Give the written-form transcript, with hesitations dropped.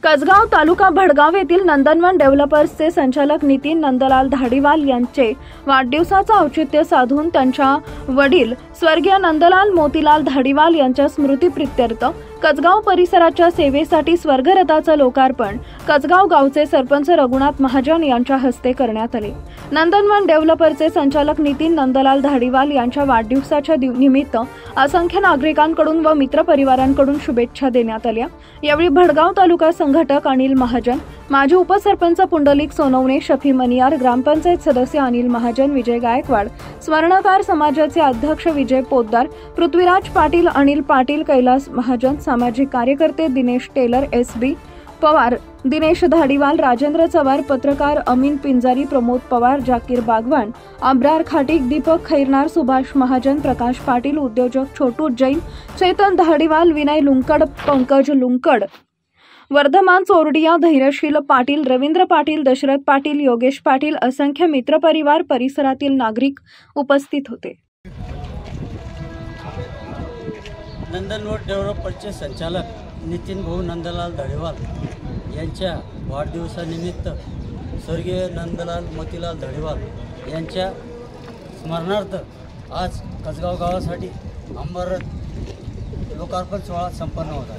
कसगाव तालुका भडगाव येथील नंदनवन डेव्हलपर्सचे संचालक नितीन नंदलाल धाडीवाल यांचे वाढदिवसाचा औचित्य साधून त्यांच्या वडील स्वर्गीय नंदलाल मोतीलाल धाडीवाल यांच्या स्मृतीप्रित्यर्थ कसगाव परिसराच्या सेवेसाठी स्वर्गरथाचं लोकार्पण कसगाव गावचे सरपंच रघुनाथ महाजन यांच्या हस्ते करण्यात आले। नंदनवन डेव्हलपरचे संचालक नितीन नंदलाल धाडीवाल यांच्या वाढदिवसाच्या निमित्त असंख्य नागरिकांकडून व मित्रपरिवारांकडून शुभेच्छा देण्यात आल्या। यावेळी भडगाव तालुका संघटक अनिल महाजन, माजी उपसरपंच पुंडलिक सोनवणे, शफी मनियार, ग्रामपंचायत सदस्य अनिल महाजन, विजय गायकवाड, स्वर्णकार समाजाचे अध्यक्ष विजय पोद्दार, पृथ्वीराज पाटील, अनिल पाटील, कैलास महाजन, सामाजिक कार्यकर्ते दिनेश टेलर, एस.बी. पवार, दिनेश धाडीवाल, राजेंद्र चव्हाण, पत्रकार अमीन पिंजारी, प्रमोद पवार, जाकीर बागवान, अब्रार खाटीक, दीपक खैरनार, सुभाष महाजन, प्रकाश पाटील, उद्योजक छोटू जैन, चेतन धाडीवाल, विनय लुंकड, पंकज लुंकड, वर्धमान चोरडिया, धैर्यशील पाटील, रवींद्र पाटील, दशरथ पाटील, योगेश पाटील, असंख्य मित्रपरिवार, परिसरातील नागरिक उपस्थित होते। नंदनवन डेव्हलपर्सचे संचालक नितीन भाऊ नंदलाल धाडीवाल यांच्या वाढदिवसानिमित्त स्वर्गीय नंदलाल मोतीलाल धाडीवाल यांच्या स्मरणार्थ आज कसगाव गावासाठी अंबरनाथ लोकार्पण सोहळा संपन्न होता।